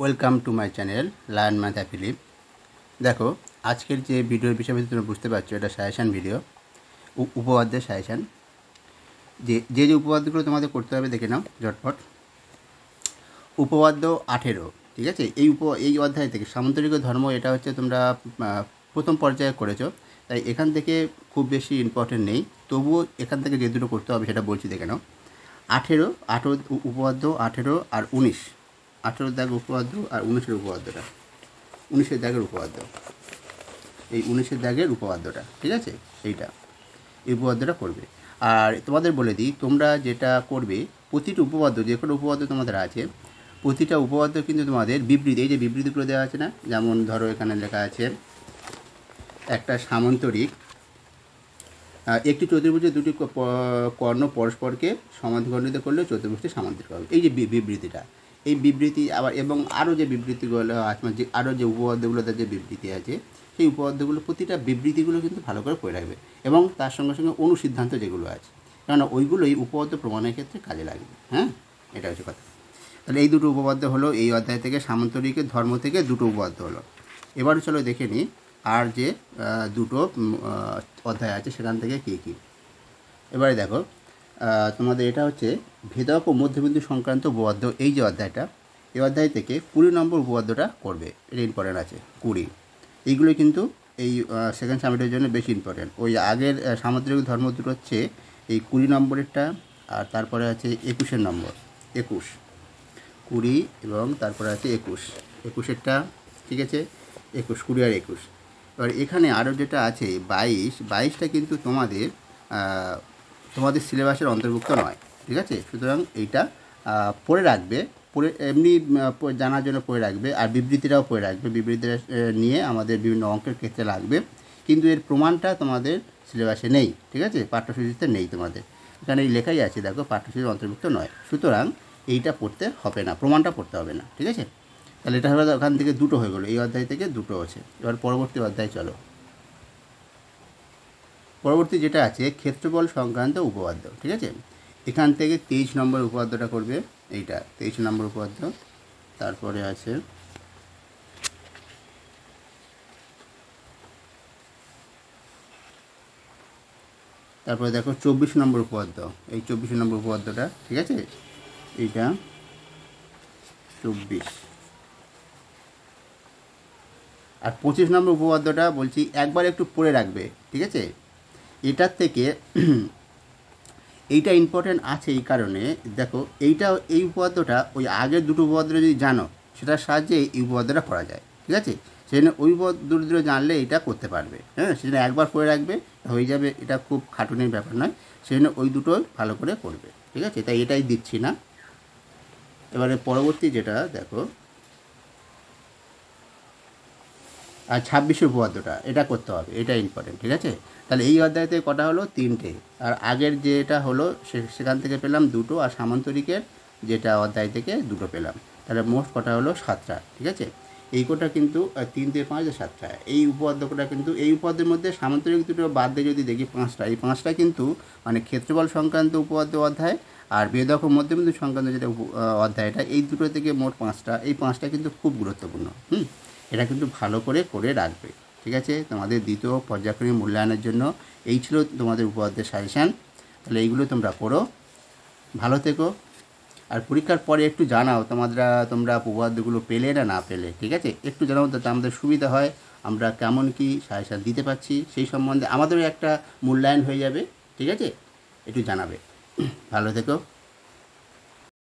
Welcome to my channel learn math অ্যাফিলিপ। দেখো, আজকের যে ভিডিওর বিষয়বস্তু তোমরা বুঝতে পারছো, এটা সাজেশান ভিডিও, উপপাদ্যের সাজেশান। যে উপপাদ্যগুলো তোমাদের করতে হবে দেখে নাও ঝটপট। উপপাদ্য 18, ঠিক আছে? এই অধ্যায় থেকে সামন্তরিক ধর্ম, এটা হচ্ছে তোমরা প্রথম পর্যায়ে করেছো, তাই এখান থেকে খুব বেশি ইম্পর্টেন্ট নেই। তবুও এখান থেকে যে দুটো করতে হবে সেটা বলছি, দেখে নাও। 18 উপপাদ্য 18 আর 19, 18 দাগ উপপাদ্য আর 19-এর উপপাদ্যটা, 19-এর দাগের উপপাদ্য, এই 19-এর দাগের উপপাদ্যটা, ঠিক আছে? এই উপপাদ্যটা করবে। আর তোমাদের বলে দিই, তোমরা যেটা করবে, প্রতিটি উপপাদ্য, যে কোনো উপপাদ্য তোমাদের আছে, প্রতিটা উপপাদ্য কিন্তু তোমাদের বিবৃতি, এই যে বিবৃতিগুলো দেওয়া আছে না, যেমন ধরো এখানে লেখা আছে একটা সামান্তরিক একটি চতুর্ভুজের দুটি কর্ণ পরস্পরকে সমান্তরালিত করলে চতুর্ভুজটি সামান্তরিক হবে। এই যে বিবৃতিটা, এই বিবৃতি আবার এবং আরও যে বিবৃতিগুলো আছে, যে আরও যে উপপাদ্যগুলোতে যে বিবৃতি আছে, সেই উপপাদ্যগুলো প্রতিটা বিবৃতিগুলো কিন্তু ভালো করে পড়ে রাখবে, এবং তার সঙ্গে সঙ্গে অনুসিদ্ধান্ত যেগুলো আছে, কেননা ওইগুলোই উপপাদ্য প্রমাণের ক্ষেত্রে কাজে লাগবে। হ্যাঁ, এটা হচ্ছে কথা। তাহলে এই দুটো উপপাদ্য হলো এই অধ্যায় থেকে, সামান্তরিকের ধর্ম থেকে দুটো উপপাদ্য হলো। এবার চলো দেখে নিই আর যে দুটো অধ্যায় আছে সেখান থেকে কী কী। এবারে দেখো, তোমাদের এটা হচ্ছে ভেদক ও মধ্যবিন্দু সংক্রান্ত উপপাদ্য। এই যে অধ্যায়টা, এই অধ্যায় থেকে 20 নম্বর উপপাদ্যটা করবে, এটা ইম্পর্টেন্ট আছে 20। এইগুলো কিন্তু এই সেকেন্ড সাবজেক্টের জন্য বেশি ইম্পর্টেন্ট। ওই আগের সামুদ্রিক ধর্ম দুটো হচ্ছে এই 20 নম্বরেরটা, আর তারপরে আছে 21 নম্বর, 21, 20 এবং তারপরে আছে 21-এরটা, ঠিক আছে? 21, 20 আর 21। এবার এখানে আরও যেটা আছে 22টা কিন্তু তোমাদের সিলেবাসের অন্তর্ভুক্ত নয়, ঠিক আছে? সুতরাং এইটা পড়ে রাখবে, পড়ে এমনি জানার জন্য পড়ে রাখবে, আর বিবৃতিটাও পড়ে রাখবে। বিবৃতিটা নিয়ে আমাদের বিভিন্ন অঙ্কের ক্ষেত্রে লাগবে, কিন্তু এর প্রমাণটা তোমাদের সিলেবাসে নেই, ঠিক আছে? পাঠ্যসূচিতে নেই তোমাদের। এখানে এই লেখাই আছে, দেখো, পাঠ্যসূচির অন্তর্ভুক্ত নয়। সুতরাং এইটা পড়তে হবে না, প্রমাণটা পড়তে হবে না, ঠিক আছে? তাহলে এটা হলো, ওখান থেকে দুটো হয়ে গেলো, এই অধ্যায় থেকে দুটো আছে। এবার পরবর্তী অধ্যায় চলো। পরবর্তী যেটা আছে ক্ষেত্রফল সংক্রান্ত উপপাদ্য, ঠিক আছে? এখান থেকে 23 নম্বর উপপাদ্যটা করবে, এইটা 23 নম্বর উপপাদ্য। তারপরে আছে তারপরে দেখো 24 নম্বর উপপাদ্য, এই 24 নম্বর উপপাদ্যটা, ঠিক আছে? এইটা 24। আর 25 নম্বর উপপাদ্যটা বলছি একবার একটু পড়ে রাখবে, ঠিক আছে? এটার থেকে এইটা ইম্পর্টেন্ট আছে এই কারণে, দেখো, এই উপপাদ্যটা ওই আগের দুটো উপপাদ্য যদি জানো, সেটার সাহায্যে এই উপপাদ্যটা করা যায়, ঠিক আছে? সেজন্য ওই দুটো জানলে এটা করতে পারবে। হ্যাঁ, সেজন্য একবার পড়ে রাখবে, হয়ে যাবে, এটা খুব খাটুনির ব্যাপার নয়। সেজন্য ওই দুটোই ভালো করে করবে, ঠিক আছে? তাই এটাই দিচ্ছি না। এবারে পরবর্তী যেটা দেখো, আর 26 উপপাদ্যটা, এটা করতে হবে, এটা ইম্পর্টেন্ট, ঠিক আছে? তাহলে এই অধ্যায়তে কটা হলো? 3টে। আর আগের যেটা হলো সেখান থেকে পেলাম 2টো, আর সামান্তরিকের যেটা অধ্যায় থেকে 2টো পেলাম। তাহলে মোট কটা হলো? 7টা, ঠিক আছে? এই কোটা কিন্তু 3 থেকে 5 7টা। এই উপপাদ্য কোটা কিন্তু, এই উপপাদ্যের মধ্যে সামান্তরিক দুটো বাদ দিয়ে যদি দেখি 5টা, এই 5টা কিন্তু মানে ক্ষেত্রফল সংক্রান্ত উপপাদ্য অধ্যায় আর ভেদক ও মধ্যবিন্দু সংক্রান্ত যেটা অধ্যায়টা, এই দুটো থেকে মোট 5টা। এই 5টা কিন্তু খুব গুরুত্বপূর্ণ। এটা কিন্তু ভালো করে করে রাখবে, ঠিক আছে? তোমাদের দ্বিতীয় পর্যায়ক্রমিক মূল্যায়নের জন্য এই ছিল তোমাদের উপপাদ্যের সাজেশান। তাহলে এইগুলো তোমরা করো, ভালো থেকো। আর পরীক্ষার পরে একটু জানাও তোমরা উপপাদ্যগুলো পেলে না পেলে, ঠিক আছে? একটু জানাও, যাতে আমাদের সুবিধা হয়, আমরা কেমন কি সাজেশান দিতে পারছি সেই সম্বন্ধে আমাদেরও একটা মূল্যায়ন হয়ে যাবে, ঠিক আছে? একটু জানাবে। ভালো থেকো।